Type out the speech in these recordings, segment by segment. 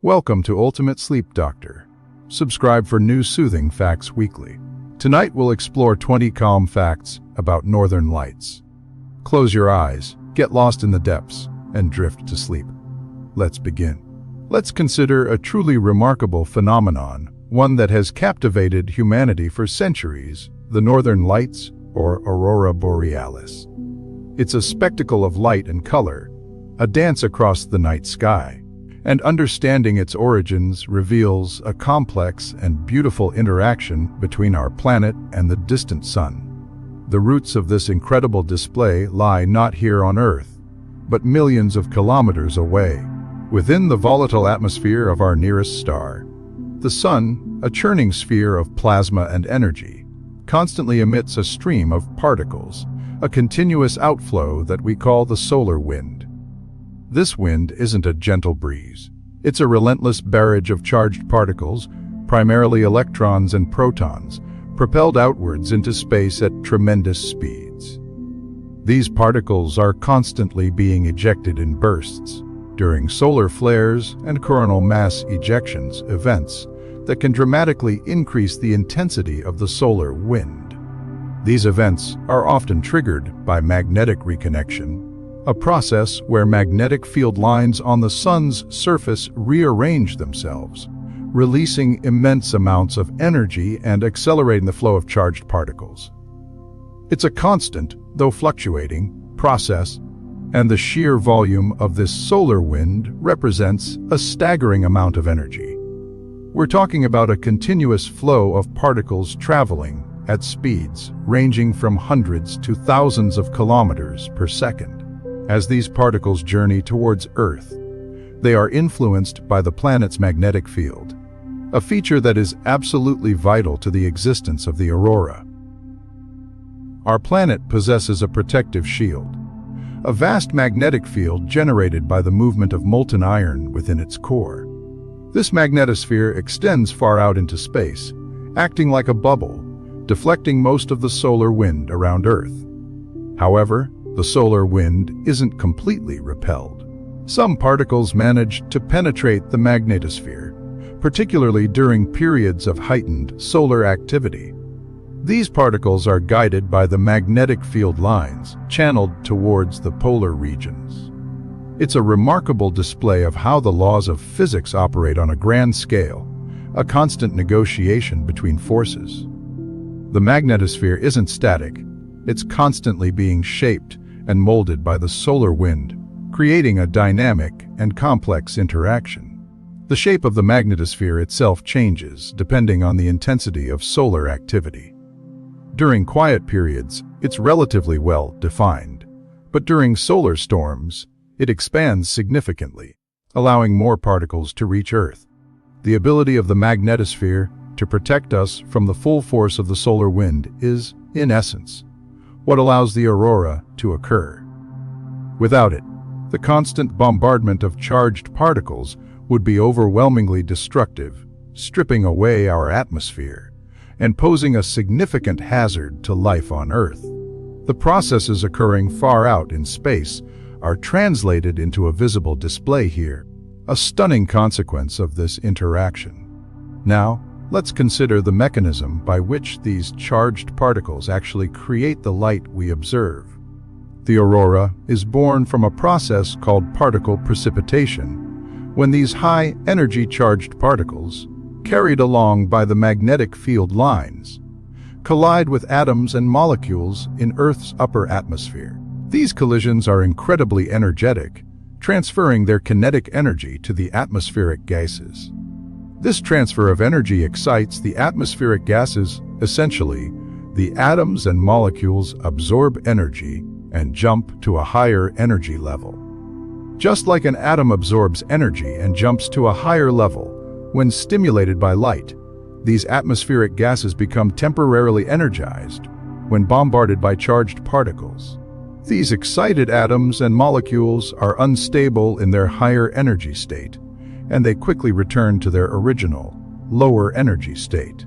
Welcome to Ultimate Sleep Doctor. Subscribe for new soothing facts weekly. Tonight we'll explore 20 calm facts about northern lights. Close your eyes, get lost in the depths, and drift to sleep. Let's begin. Let's consider a truly remarkable phenomenon, one that has captivated humanity for centuries, the northern lights, or aurora borealis. It's a spectacle of light and color, a dance across the night sky. And understanding its origins reveals a complex and beautiful interaction between our planet and the distant sun. The roots of this incredible display lie not here on Earth, but millions of kilometers away, within the volatile atmosphere of our nearest star. The sun, a churning sphere of plasma and energy, constantly emits a stream of particles, a continuous outflow that we call the solar wind. This wind isn't a gentle breeze. It's a relentless barrage of charged particles, primarily electrons and protons, propelled outwards into space at tremendous speeds. These particles are constantly being ejected in bursts during solar flares and coronal mass ejections, events that can dramatically increase the intensity of the solar wind. These events are often triggered by magnetic reconnection, a process where magnetic field lines on the sun's surface rearrange themselves, releasing immense amounts of energy and accelerating the flow of charged particles. It's a constant, though fluctuating, process, and the sheer volume of this solar wind represents a staggering amount of energy. We're talking about a continuous flow of particles traveling at speeds ranging from hundreds to thousands of kilometers per second. As these particles journey towards Earth, they are influenced by the planet's magnetic field, a feature that is absolutely vital to the existence of the aurora. Our planet possesses a protective shield, a vast magnetic field generated by the movement of molten iron within its core. This magnetosphere extends far out into space, acting like a bubble, deflecting most of the solar wind around Earth. However, the solar wind isn't completely repelled. Some particles manage to penetrate the magnetosphere, particularly during periods of heightened solar activity. These particles are guided by the magnetic field lines channeled towards the polar regions. It's a remarkable display of how the laws of physics operate on a grand scale, a constant negotiation between forces. The magnetosphere isn't static, it's constantly being shaped and molded by the solar wind, creating a dynamic and complex interaction. The shape of the magnetosphere itself changes depending on the intensity of solar activity. During quiet periods, it's relatively well defined, but during solar storms, it expands significantly, allowing more particles to reach Earth. The ability of the magnetosphere to protect us from the full force of the solar wind is, in essence, what allows the aurora to occur. Without it, the constant bombardment of charged particles would be overwhelmingly destructive, stripping away our atmosphere and posing a significant hazard to life on Earth. The processes occurring far out in space are translated into a visible display here, a stunning consequence of this interaction. Now, let's consider the mechanism by which these charged particles actually create the light we observe. The aurora is born from a process called particle precipitation, when these high-energy charged particles, carried along by the magnetic field lines, collide with atoms and molecules in Earth's upper atmosphere. These collisions are incredibly energetic, transferring their kinetic energy to the atmospheric gases. This transfer of energy excites the atmospheric gases. Essentially, the atoms and molecules absorb energy and jump to a higher energy level. Just like an atom absorbs energy and jumps to a higher level when stimulated by light, these atmospheric gases become temporarily energized when bombarded by charged particles. These excited atoms and molecules are unstable in their higher energy state, and they quickly return to their original, lower energy state.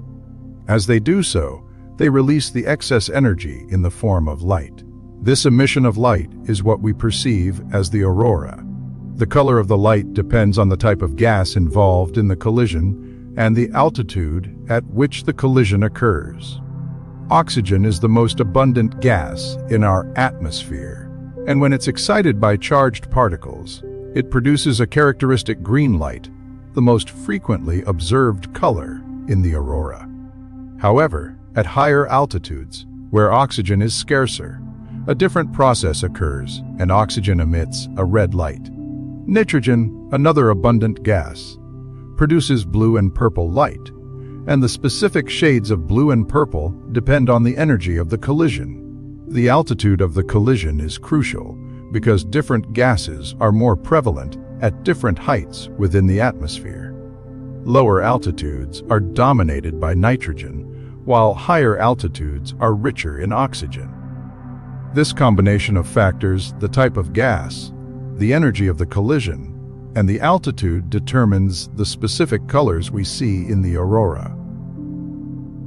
As they do so, they release the excess energy in the form of light. This emission of light is what we perceive as the aurora. The color of the light depends on the type of gas involved in the collision and the altitude at which the collision occurs. Oxygen is the most abundant gas in our atmosphere, and when it's excited by charged particles, it produces a characteristic green light, the most frequently observed color in the aurora. However, at higher altitudes, where oxygen is scarcer, a different process occurs and oxygen emits a red light. Nitrogen, another abundant gas, produces blue and purple light, and the specific shades of blue and purple depend on the energy of the collision. The altitude of the collision is crucial because different gases are more prevalent at different heights within the atmosphere. Lower altitudes are dominated by nitrogen, while higher altitudes are richer in oxygen. This combination of factors, the type of gas, the energy of the collision, and the altitude determines the specific colors we see in the aurora.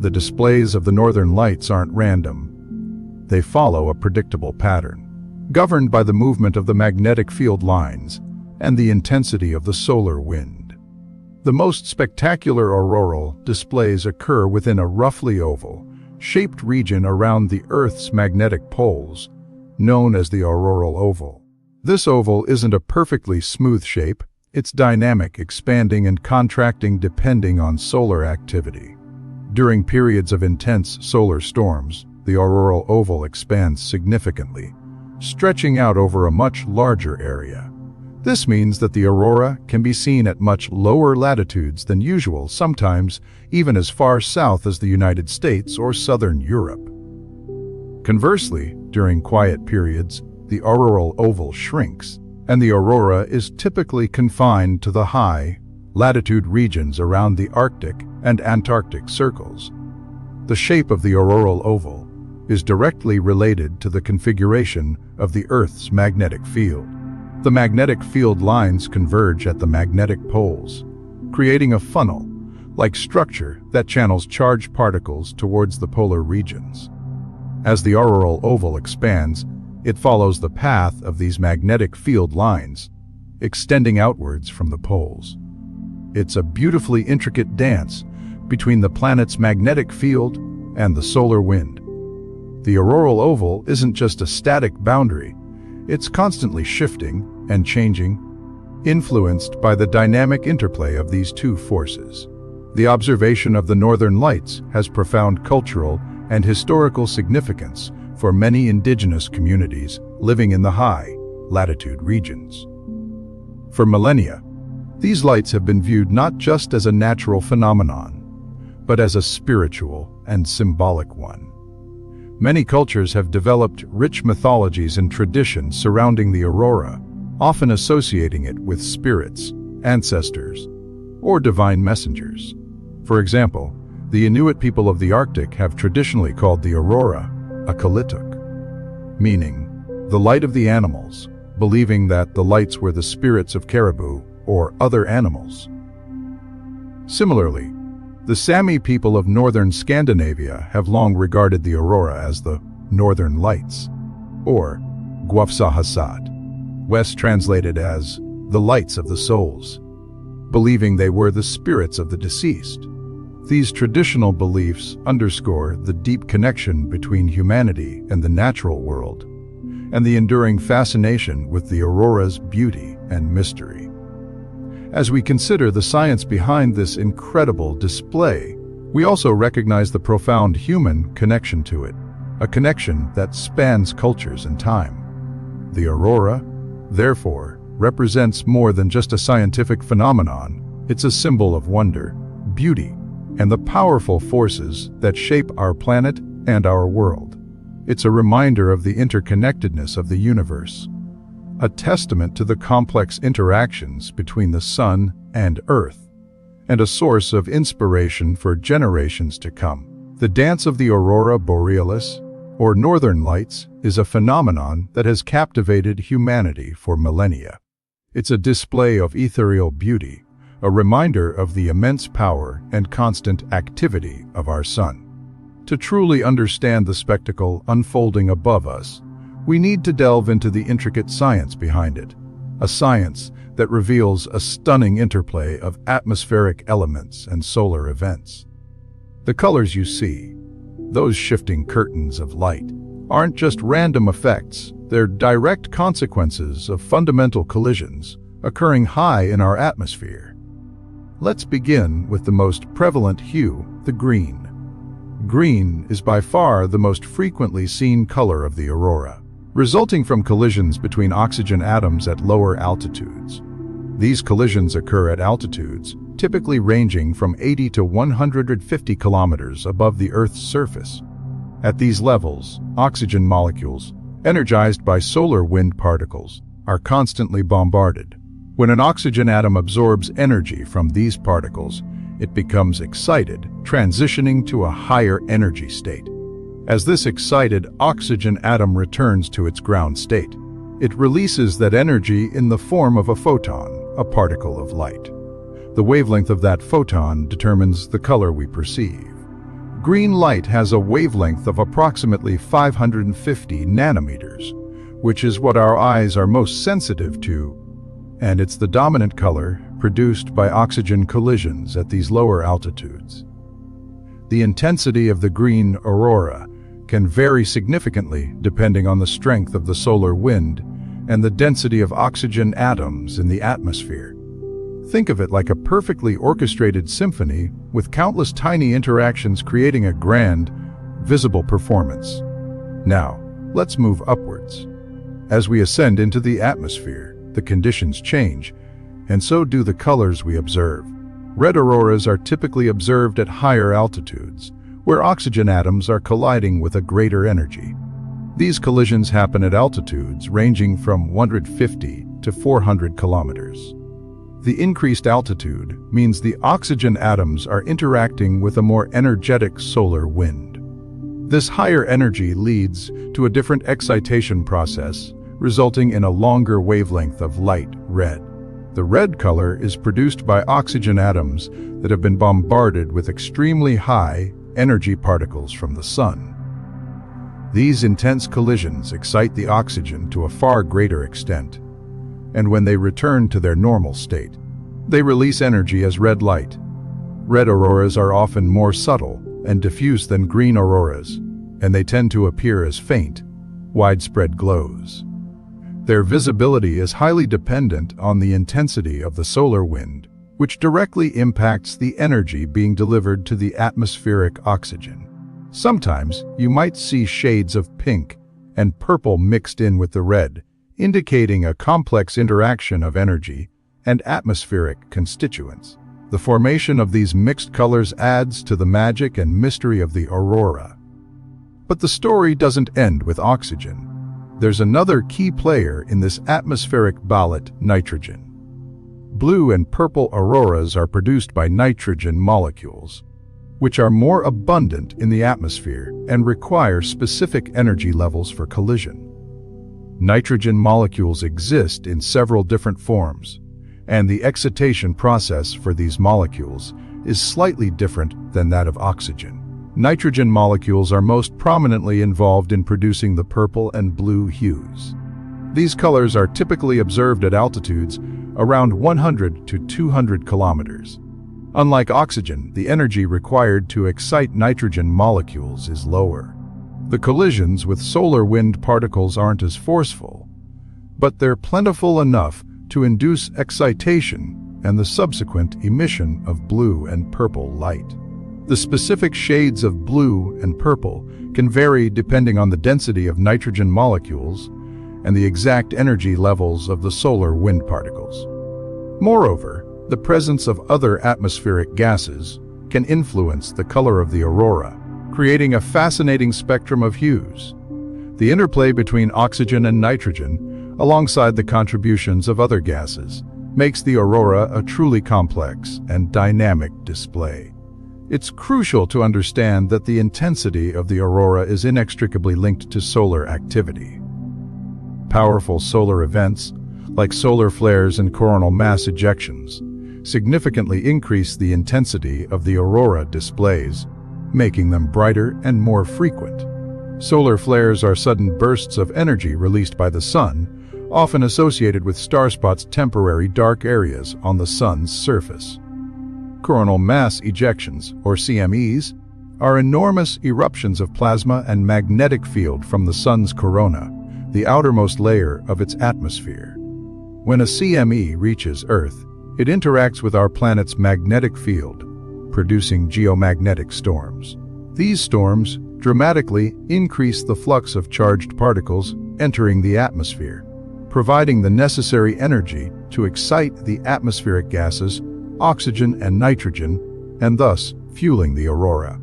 The displays of the northern lights aren't random. They follow a predictable pattern, governed by the movement of the magnetic field lines and the intensity of the solar wind. The most spectacular auroral displays occur within a roughly oval-shaped region around the Earth's magnetic poles, known as the auroral oval. This oval isn't a perfectly smooth shape, it's dynamic, expanding and contracting depending on solar activity. During periods of intense solar storms, the auroral oval expands significantly, stretching out over a much larger area. This means that the aurora can be seen at much lower latitudes than usual, sometimes even as far south as the United States or southern Europe. Conversely, during quiet periods, the auroral oval shrinks, and the aurora is typically confined to the high latitude regions around the Arctic and Antarctic circles. The shape of the auroral oval is directly related to the configuration of the Earth's magnetic field. The magnetic field lines converge at the magnetic poles, creating a funnel-like structure that channels charged particles towards the polar regions. As the auroral oval expands, it follows the path of these magnetic field lines, extending outwards from the poles. It's a beautifully intricate dance between the planet's magnetic field and the solar wind. The auroral oval isn't just a static boundary, it's constantly shifting and changing, influenced by the dynamic interplay of these two forces. The observation of the northern lights has profound cultural and historical significance for many indigenous communities living in the high latitude regions. For millennia, these lights have been viewed not just as a natural phenomenon, but as a spiritual and symbolic one. Many cultures have developed rich mythologies and traditions surrounding the aurora, often associating it with spirits, ancestors, or divine messengers. For example, the Inuit people of the Arctic have traditionally called the aurora a kalituk, meaning the light of the animals, believing that the lights were the spirits of caribou or other animals. Similarly, the Sami people of northern Scandinavia have long regarded the aurora as the northern lights, or Guafsahasat, West translated as the lights of the souls, believing they were the spirits of the deceased. These traditional beliefs underscore the deep connection between humanity and the natural world, and the enduring fascination with the aurora's beauty and mystery. As we consider the science behind this incredible display, we also recognize the profound human connection to it, a connection that spans cultures and time. The aurora, therefore, represents more than just a scientific phenomenon. It's a symbol of wonder, beauty, and the powerful forces that shape our planet and our world. It's a reminder of the interconnectedness of the universe, a testament to the complex interactions between the Sun and Earth, and a source of inspiration for generations to come. The dance of the aurora borealis, or northern lights, is a phenomenon that has captivated humanity for millennia. It's a display of ethereal beauty, a reminder of the immense power and constant activity of our sun. To truly understand the spectacle unfolding above us, we need to delve into the intricate science behind it, a science that reveals a stunning interplay of atmospheric elements and solar events. The colors you see, those shifting curtains of light, aren't just random effects, they're direct consequences of fundamental collisions occurring high in our atmosphere. Let's begin with the most prevalent hue, the green. Green is by far the most frequently seen color of the aurora, resulting from collisions between oxygen atoms at lower altitudes. These collisions occur at altitudes typically ranging from 80 to 150 kilometers above the Earth's surface. At these levels, oxygen molecules, energized by solar wind particles, are constantly bombarded. When an oxygen atom absorbs energy from these particles, it becomes excited, transitioning to a higher energy state. As this excited oxygen atom returns to its ground state, it releases that energy in the form of a photon, a particle of light. The wavelength of that photon determines the color we perceive. Green light has a wavelength of approximately 550 nanometers, which is what our eyes are most sensitive to, and it's the dominant color produced by oxygen collisions at these lower altitudes. The intensity of the green aurora can vary significantly depending on the strength of the solar wind and the density of oxygen atoms in the atmosphere. Think of it like a perfectly orchestrated symphony with countless tiny interactions creating a grand, visible performance. Now, let's move upwards. As we ascend into the atmosphere, the conditions change, and so do the colors we observe. Red auroras are typically observed at higher altitudes, where oxygen atoms are colliding with a greater energy. These collisions happen at altitudes ranging from 150 to 400 kilometers. The increased altitude means the oxygen atoms are interacting with a more energetic solar wind. This higher energy leads to a different excitation process, resulting in a longer wavelength of light red. The red color is produced by oxygen atoms that have been bombarded with extremely high energy particles from the sun. These intense collisions excite the oxygen to a far greater extent, and when they return to their normal state, they release energy as red light. Red auroras are often more subtle and diffuse than green auroras, and they tend to appear as faint, widespread glows. Their visibility is highly dependent on the intensity of the solar wind, which directly impacts the energy being delivered to the atmospheric oxygen. Sometimes you might see shades of pink and purple mixed in with the red, indicating a complex interaction of energy and atmospheric constituents. The formation of these mixed colors adds to the magic and mystery of the aurora. But the story doesn't end with oxygen. There's another key player in this atmospheric ballet: nitrogen. Blue and purple auroras are produced by nitrogen molecules, which are more abundant in the atmosphere and require specific energy levels for collision. Nitrogen molecules exist in several different forms, and the excitation process for these molecules is slightly different than that of oxygen. Nitrogen molecules are most prominently involved in producing the purple and blue hues. These colors are typically observed at altitudes around 100 to 200 kilometers. Unlike oxygen, the energy required to excite nitrogen molecules is lower. The collisions with solar wind particles aren't as forceful, but they're plentiful enough to induce excitation and the subsequent emission of blue and purple light. The specific shades of blue and purple can vary depending on the density of nitrogen molecules and the exact energy levels of the solar wind particles. Moreover, the presence of other atmospheric gases can influence the color of the aurora, creating a fascinating spectrum of hues. The interplay between oxygen and nitrogen, alongside the contributions of other gases, makes the aurora a truly complex and dynamic display. It's crucial to understand that the intensity of the aurora is inextricably linked to solar activity. Powerful solar events, like solar flares and coronal mass ejections, significantly increase the intensity of the aurora displays, making them brighter and more frequent. Solar flares are sudden bursts of energy released by the sun, often associated with star spots' temporary dark areas on the sun's surface. Coronal mass ejections, or CMEs, are enormous eruptions of plasma and magnetic field from the sun's corona, the outermost layer of its atmosphere. When a CME reaches Earth, it interacts with our planet's magnetic field, producing geomagnetic storms. These storms dramatically increase the flux of charged particles entering the atmosphere, providing the necessary energy to excite the atmospheric gases, oxygen and nitrogen, and thus fueling the aurora.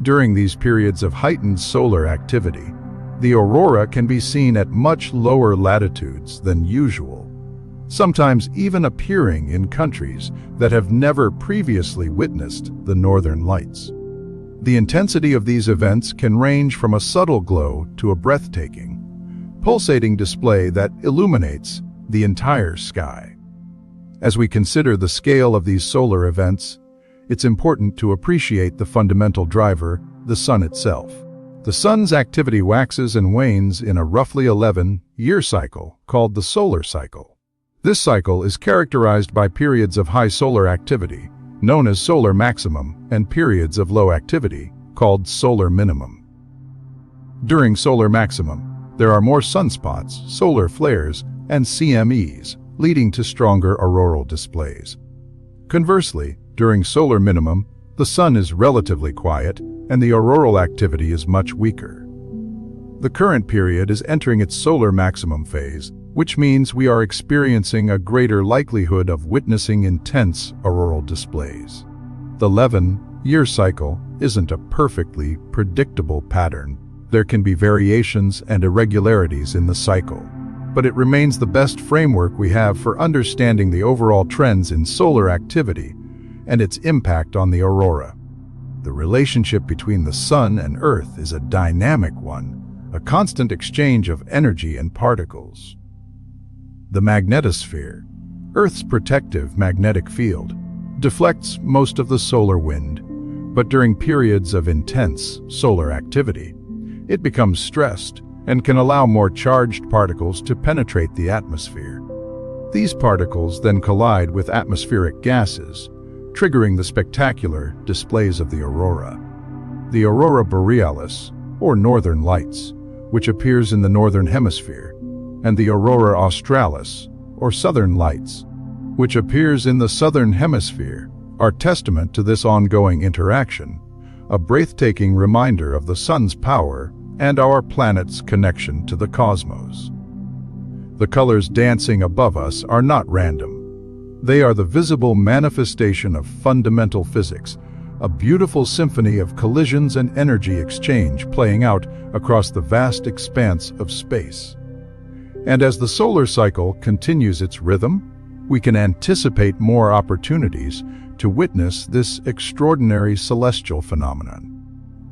During these periods of heightened solar activity, the aurora can be seen at much lower latitudes than usual, sometimes even appearing in countries that have never previously witnessed the northern lights. The intensity of these events can range from a subtle glow to a breathtaking, pulsating display that illuminates the entire sky. As we consider the scale of these solar events, it's important to appreciate the fundamental driver, the sun itself. The sun's activity waxes and wanes in a roughly 11-year cycle called the solar cycle. This cycle is characterized by periods of high solar activity, known as solar maximum, and periods of low activity, called solar minimum. During solar maximum, there are more sunspots, solar flares, and CMEs, leading to stronger auroral displays. Conversely, during solar minimum, the sun is relatively quiet and the auroral activity is much weaker. The current period is entering its solar maximum phase, which means we are experiencing a greater likelihood of witnessing intense auroral displays. The 11-year cycle isn't a perfectly predictable pattern. There can be variations and irregularities in the cycle, but it remains the best framework we have for understanding the overall trends in solar activity and its impact on the aurora. The relationship between the sun and Earth is a dynamic one, a constant exchange of energy and particles. The magnetosphere, Earth's protective magnetic field, deflects most of the solar wind, but during periods of intense solar activity, it becomes stressed and can allow more charged particles to penetrate the atmosphere. These particles then collide with atmospheric gases, triggering the spectacular displays of the aurora. The aurora borealis, or northern lights, which appears in the northern hemisphere, and the aurora australis, or southern lights, which appears in the southern hemisphere, are testament to this ongoing interaction, a breathtaking reminder of the sun's power and our planet's connection to the cosmos. The colors dancing above us are not random. They are the visible manifestation of fundamental physics, a beautiful symphony of collisions and energy exchange playing out across the vast expanse of space. And as the solar cycle continues its rhythm, we can anticipate more opportunities to witness this extraordinary celestial phenomenon.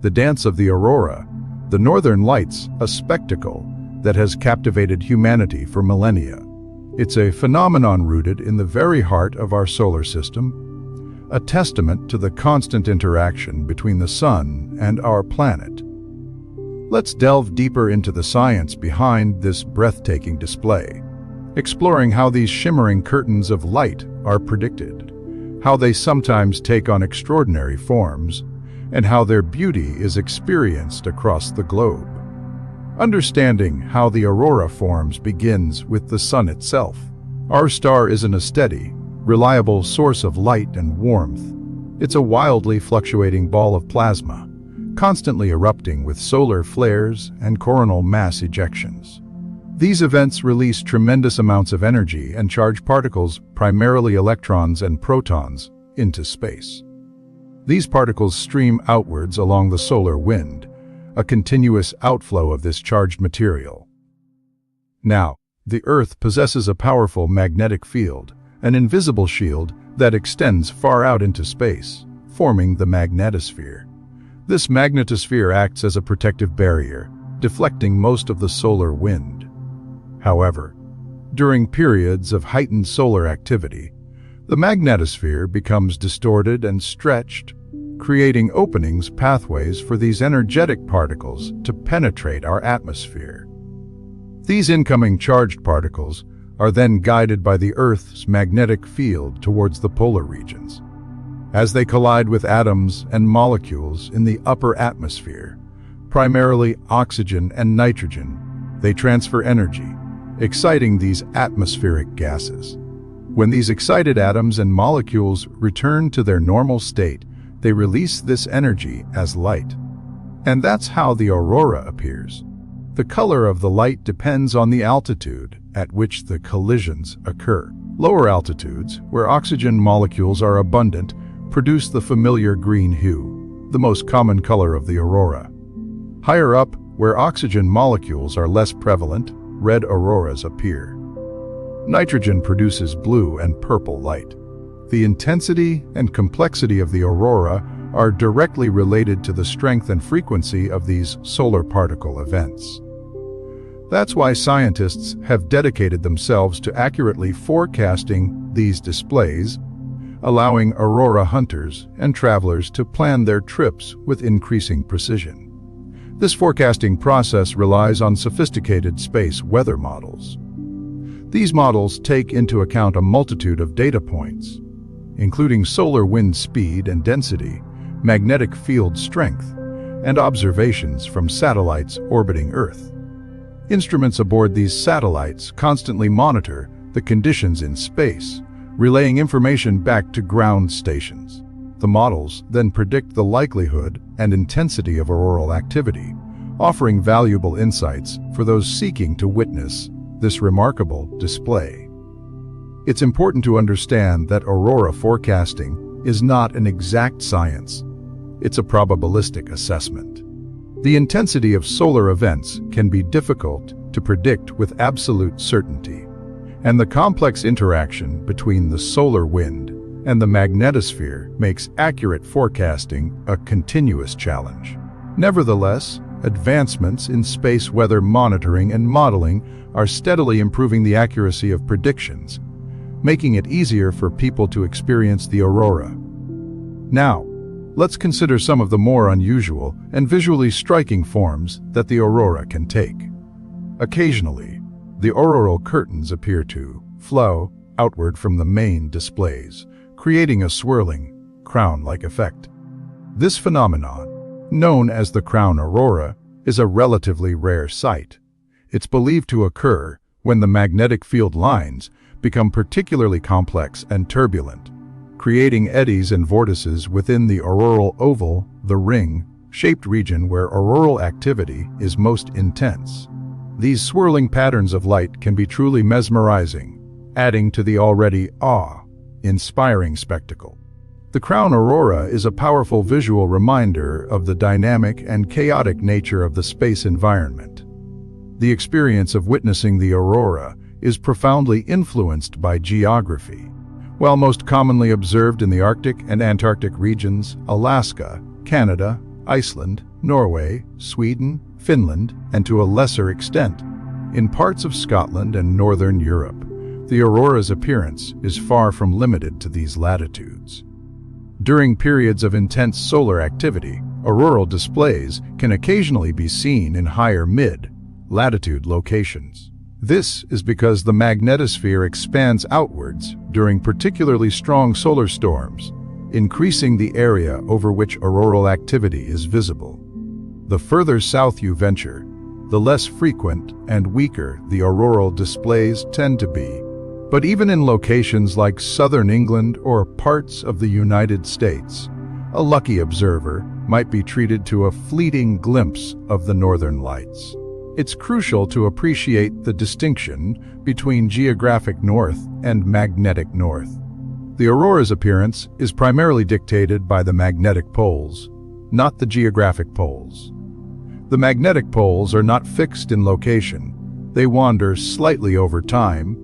The dance of the aurora, the northern lights, a spectacle that has captivated humanity for millennia. It's a phenomenon rooted in the very heart of our solar system, a testament to the constant interaction between the sun and our planet. Let's delve deeper into the science behind this breathtaking display, exploring how these shimmering curtains of light are predicted, how they sometimes take on extraordinary forms, and how their beauty is experienced across the globe. Understanding how the aurora forms begins with the sun itself. Our star isn't a steady, reliable source of light and warmth. It's a wildly fluctuating ball of plasma, constantly erupting with solar flares and coronal mass ejections. These events release tremendous amounts of energy and charged particles, primarily electrons and protons, into space. These particles stream outwards along the solar wind, a continuous outflow of this charged material. Now, the Earth possesses a powerful magnetic field, an invisible shield that extends far out into space, forming the magnetosphere. This magnetosphere acts as a protective barrier, deflecting most of the solar wind. However, during periods of heightened solar activity, the magnetosphere becomes distorted and stretched, creating pathways for these energetic particles to penetrate our atmosphere. These incoming charged particles are then guided by the Earth's magnetic field towards the polar regions. As they collide with atoms and molecules in the upper atmosphere, primarily oxygen and nitrogen, they transfer energy, exciting these atmospheric gases. When these excited atoms and molecules return to their normal state, they release this energy as light. And that's how the aurora appears. The color of the light depends on the altitude at which the collisions occur. Lower altitudes, where oxygen molecules are abundant, produce the familiar green hue, the most common color of the aurora. Higher up, where oxygen molecules are less prevalent, red auroras appear. Nitrogen produces blue and purple light. The intensity and complexity of the aurora are directly related to the strength and frequency of these solar particle events. That's why scientists have dedicated themselves to accurately forecasting these displays, allowing aurora hunters and travelers to plan their trips with increasing precision. This forecasting process relies on sophisticated space weather models. These models take into account a multitude of data points, including solar wind speed and density, magnetic field strength, and observations from satellites orbiting Earth. Instruments aboard these satellites constantly monitor the conditions in space, relaying information back to ground stations. The models then predict the likelihood and intensity of auroral activity, offering valuable insights for those seeking to witness this remarkable display. It's important to understand that aurora forecasting is not an exact science. It's a probabilistic assessment. The intensity of solar events can be difficult to predict with absolute certainty, and the complex interaction between the solar wind and the magnetosphere makes accurate forecasting a continuous challenge. Nevertheless, advancements in space weather monitoring and modeling are steadily improving the accuracy of predictions, making it easier for people to experience the aurora. Now, let's consider some of the more unusual and visually striking forms that the aurora can take. Occasionally, the auroral curtains appear to flow outward from the main displays, creating a swirling, crown-like effect. This phenomenon, known as the crown aurora, is a relatively rare sight. It's believed to occur when the magnetic field lines become particularly complex and turbulent, creating eddies and vortices within the auroral oval, the ring-shaped region where auroral activity is most intense. These swirling patterns of light can be truly mesmerizing, adding to the already awe-inspiring spectacle. The crown aurora is a powerful visual reminder of the dynamic and chaotic nature of the space environment. The experience of witnessing the aurora is profoundly influenced by geography. While most commonly observed in the Arctic and Antarctic regions, Alaska, Canada, Iceland, Norway, Sweden, Finland, and to a lesser extent, in parts of Scotland and northern Europe, the aurora's appearance is far from limited to these latitudes. During periods of intense solar activity, auroral displays can occasionally be seen in higher mid-latitude locations. This is because the magnetosphere expands outwards during particularly strong solar storms, increasing the area over which auroral activity is visible. The further south you venture, the less frequent and weaker the auroral displays tend to be. But even in locations like southern England or parts of the United States, a lucky observer might be treated to a fleeting glimpse of the northern lights. It's crucial to appreciate the distinction between geographic north and magnetic north. The aurora's appearance is primarily dictated by the magnetic poles, not the geographic poles. The magnetic poles are not fixed in location. They wander slightly over time,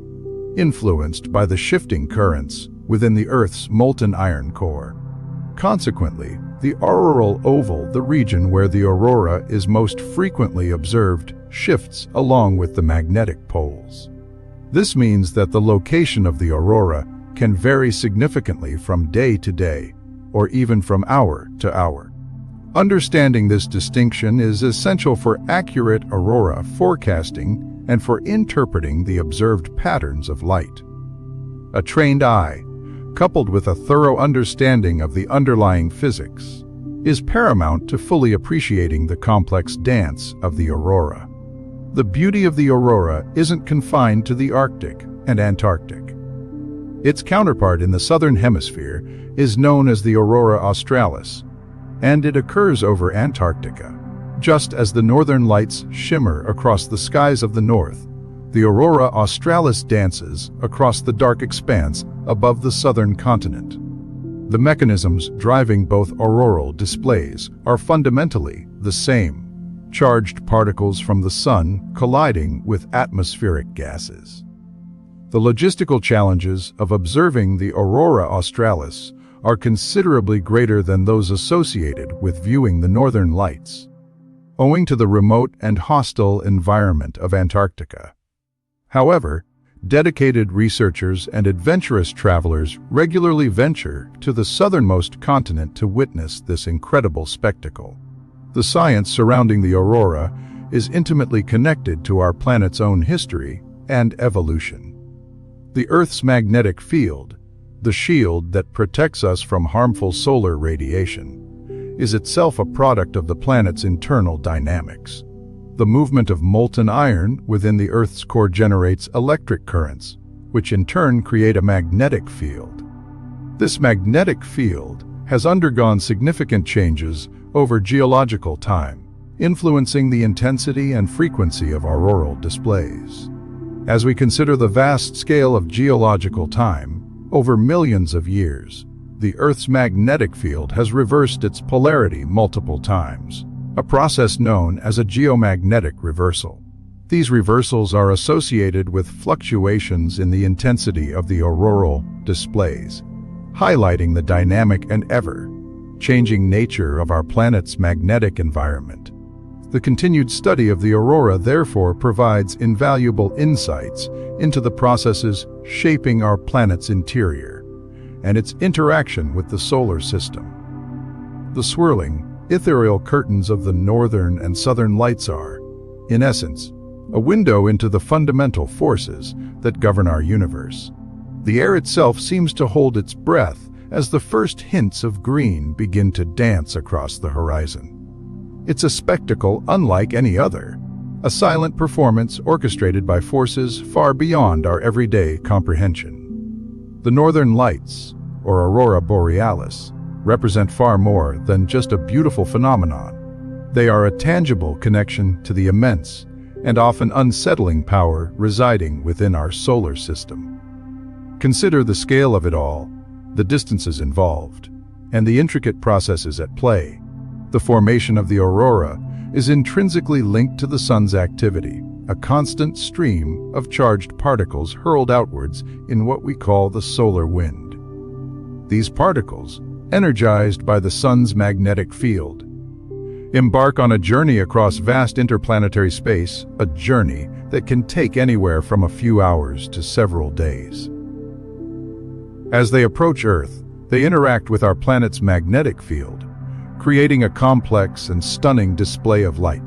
influenced by the shifting currents within the Earth's molten iron core. Consequently, the auroral oval, the region where the aurora is most frequently observed, shifts along with the magnetic poles. This means that the location of the aurora can vary significantly from day to day, or even from hour to hour. Understanding this distinction is essential for accurate aurora forecasting and for interpreting the observed patterns of light. A trained eye, coupled with a thorough understanding of the underlying physics, is paramount to fully appreciating the complex dance of the aurora. The beauty of the aurora isn't confined to the Arctic and Antarctic. Its counterpart in the southern hemisphere is known as the aurora australis, and it occurs over Antarctica. Just as the northern lights shimmer across the skies of the north, the aurora australis dances across the dark expanse above the southern continent. The mechanisms driving both auroral displays are fundamentally the same: charged particles from the sun colliding with atmospheric gases. The logistical challenges of observing the aurora australis are considerably greater than those associated with viewing the northern lights, owing to the remote and hostile environment of Antarctica. However, dedicated researchers and adventurous travelers regularly venture to the southernmost continent to witness this incredible spectacle. The science surrounding the aurora is intimately connected to our planet's own history and evolution. The Earth's magnetic field, the shield that protects us from harmful solar radiation, is itself a product of the planet's internal dynamics. The movement of molten iron within the Earth's core generates electric currents, which in turn create a magnetic field. This magnetic field has undergone significant changes over geological time, influencing the intensity and frequency of auroral displays. As we consider the vast scale of geological time, over millions of years, the Earth's magnetic field has reversed its polarity multiple times, a process known as a geomagnetic reversal. These reversals are associated with fluctuations in the intensity of the auroral displays, highlighting the dynamic and ever-changing nature of our planet's magnetic environment. The continued study of the aurora therefore provides invaluable insights into the processes shaping our planet's interior and its interaction with the solar system. The swirling, ethereal curtains of the northern and southern lights are, in essence, a window into the fundamental forces that govern our universe. The air itself seems to hold its breath as the first hints of green begin to dance across the horizon. It's a spectacle unlike any other, a silent performance orchestrated by forces far beyond our everyday comprehension. The northern lights, or aurora borealis, represent far more than just a beautiful phenomenon. They are a tangible connection to the immense and often unsettling power residing within our solar system. Consider the scale of it all, the distances involved, and the intricate processes at play. The formation of the aurora is intrinsically linked to the sun's activity, a constant stream of charged particles hurled outwards in what we call the solar wind. These particles, energized by the sun's magnetic field, embark on a journey across vast interplanetary space, a journey that can take anywhere from a few hours to several days. As they approach Earth, they interact with our planet's magnetic field, creating a complex and stunning display of light.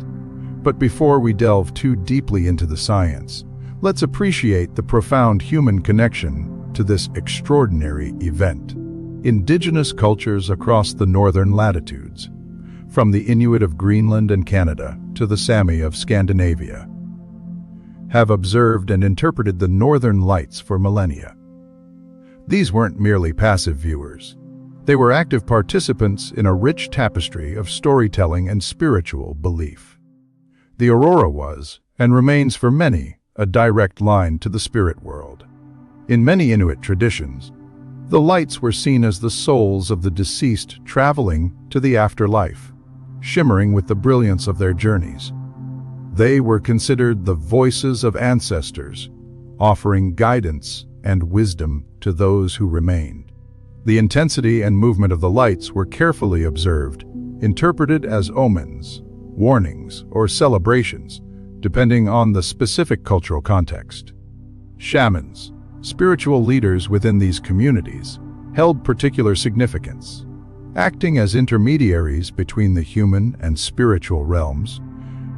But before we delve too deeply into the science, let's appreciate the profound human connection to this extraordinary event. Indigenous cultures across the northern latitudes, from the Inuit of Greenland and Canada to the Sami of Scandinavia, have observed and interpreted the northern lights for millennia. These weren't merely passive viewers. They were active participants in a rich tapestry of storytelling and spiritual belief. The aurora was, and remains for many, a direct line to the spirit world. In many Inuit traditions, the lights were seen as the souls of the deceased traveling to the afterlife, shimmering with the brilliance of their journeys. They were considered the voices of ancestors, offering guidance and wisdom to those who remained. The intensity and movement of the lights were carefully observed, interpreted as omens, warnings, or celebrations, depending on the specific cultural context. Shamans, spiritual leaders within these communities, held particular significance, acting as intermediaries between the human and spiritual realms,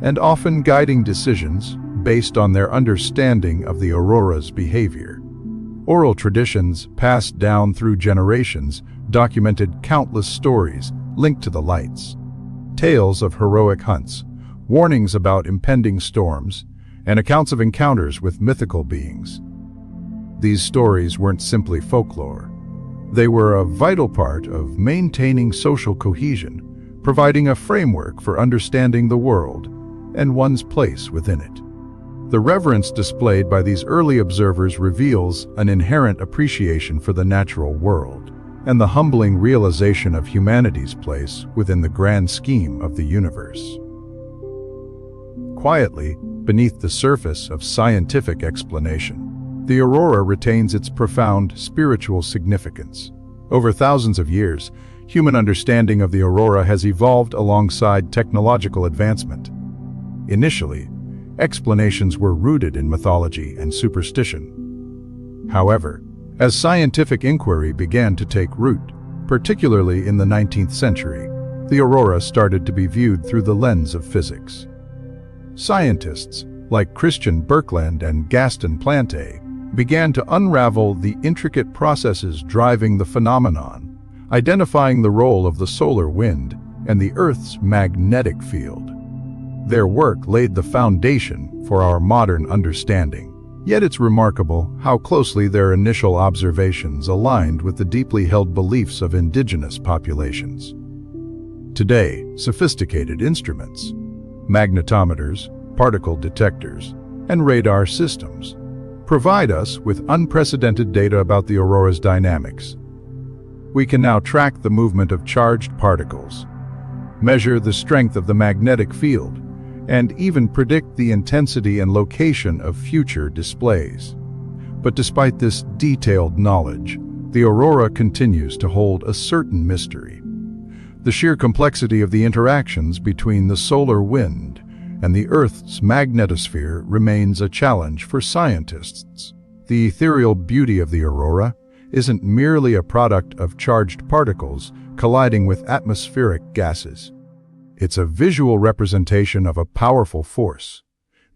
and often guiding decisions based on their understanding of the aurora's behavior. Oral traditions passed down through generations documented countless stories linked to the lights. Tales of heroic hunts, warnings about impending storms, and accounts of encounters with mythical beings. These stories weren't simply folklore. They were a vital part of maintaining social cohesion, providing a framework for understanding the world and one's place within it. The reverence displayed by these early observers reveals an inherent appreciation for the natural world and the humbling realization of humanity's place within the grand scheme of the universe. Quietly, beneath the surface of scientific explanation, the aurora retains its profound spiritual significance. Over thousands of years, human understanding of the aurora has evolved alongside technological advancement. Initially, explanations were rooted in mythology and superstition. However, as scientific inquiry began to take root, particularly in the 19th century, the aurora started to be viewed through the lens of physics. Scientists, like Christian Birkeland and Gaston Planté, began to unravel the intricate processes driving the phenomenon, identifying the role of the solar wind and the Earth's magnetic field. Their work laid the foundation for our modern understanding, yet it's remarkable how closely their initial observations aligned with the deeply held beliefs of indigenous populations. Today, sophisticated instruments, magnetometers, particle detectors, and radar systems provide us with unprecedented data about the aurora's dynamics. We can now track the movement of charged particles, measure the strength of the magnetic field, and even predict the intensity and location of future displays. But despite this detailed knowledge, the aurora continues to hold a certain mystery. The sheer complexity of the interactions between the solar wind and the Earth's magnetosphere remains a challenge for scientists. The ethereal beauty of the aurora isn't merely a product of charged particles colliding with atmospheric gases. It's a visual representation of a powerful force,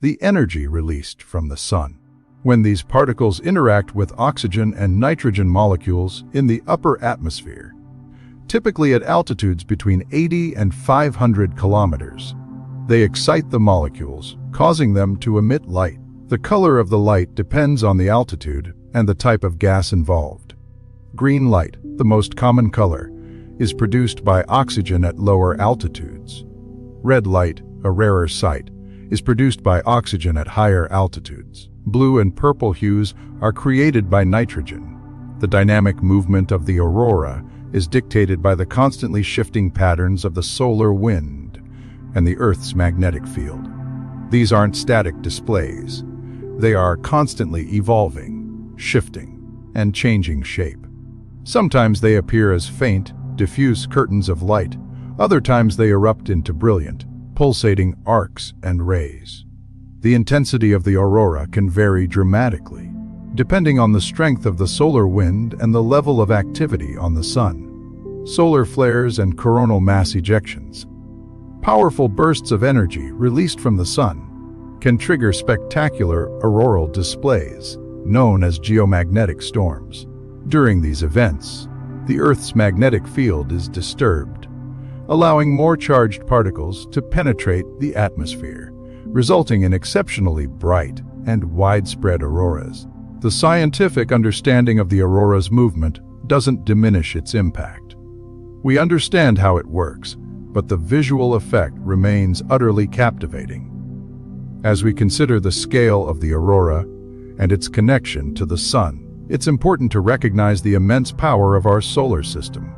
the energy released from the sun. When these particles interact with oxygen and nitrogen molecules in the upper atmosphere, typically at altitudes between 80 and 500 kilometers, they excite the molecules, causing them to emit light. The color of the light depends on the altitude and the type of gas involved. Green light, the most common color, is produced by oxygen at lower altitudes. Red light, a rarer sight, is produced by oxygen at higher altitudes. Blue and purple hues are created by nitrogen. The dynamic movement of the aurora is dictated by the constantly shifting patterns of the solar wind and the Earth's magnetic field. These aren't static displays. They are constantly evolving, shifting, and changing shape. Sometimes they appear as faint, diffuse curtains of light. Other times they erupt into brilliant, pulsating arcs and rays. The intensity of the aurora can vary dramatically, depending on the strength of the solar wind and the level of activity on the sun. Solar flares and coronal mass ejections, powerful bursts of energy released from the sun, can trigger spectacular auroral displays, known as geomagnetic storms. During these events, the Earth's magnetic field is disturbed, allowing more charged particles to penetrate the atmosphere, resulting in exceptionally bright and widespread auroras. The scientific understanding of the aurora's movement doesn't diminish its impact. We understand how it works, but the visual effect remains utterly captivating. As we consider the scale of the aurora and its connection to the sun, it's important to recognize the immense power of our solar system.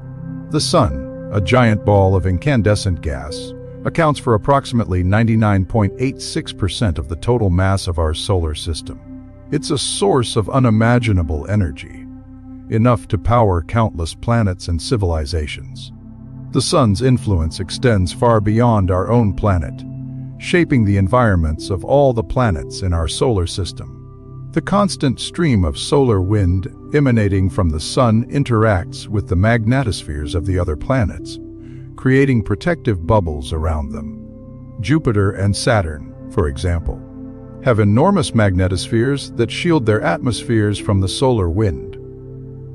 The sun, a giant ball of incandescent gas, accounts for approximately 99.86% of the total mass of our solar system. It's a source of unimaginable energy, enough to power countless planets and civilizations. The sun's influence extends far beyond our own planet, shaping the environments of all the planets in our solar system. The constant stream of solar wind emanating from the sun interacts with the magnetospheres of the other planets, creating protective bubbles around them. Jupiter and Saturn, for example, have enormous magnetospheres that shield their atmospheres from the solar wind.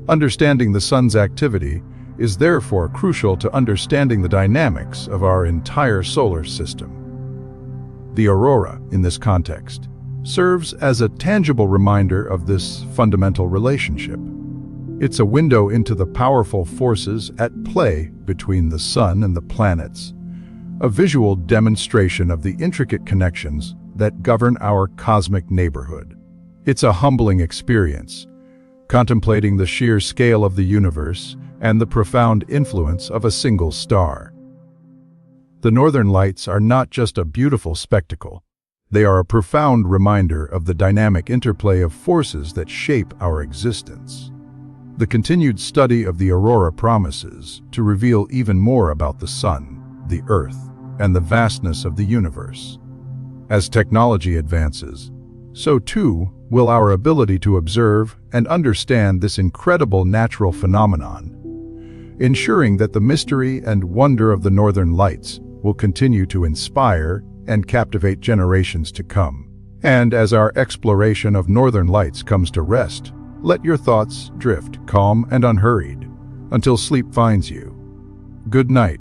Understanding the sun's activity is therefore crucial to understanding the dynamics of our entire solar system. The aurora, in this context, serves as a tangible reminder of this fundamental relationship. It's a window into the powerful forces at play between the sun and the planets, a visual demonstration of the intricate connections that govern our cosmic neighborhood. It's a humbling experience, contemplating the sheer scale of the universe and the profound influence of a single star. The northern lights are not just a beautiful spectacle. They are a profound reminder of the dynamic interplay of forces that shape our existence. The continued study of the aurora promises to reveal even more about the sun, the earth, and the vastness of the universe. As technology advances, so too will our ability to observe and understand this incredible natural phenomenon, ensuring that the mystery and wonder of the northern lights will continue to inspire and captivate generations to come. And as our exploration of northern lights comes to rest, let your thoughts drift calm and unhurried until sleep finds you. Good night.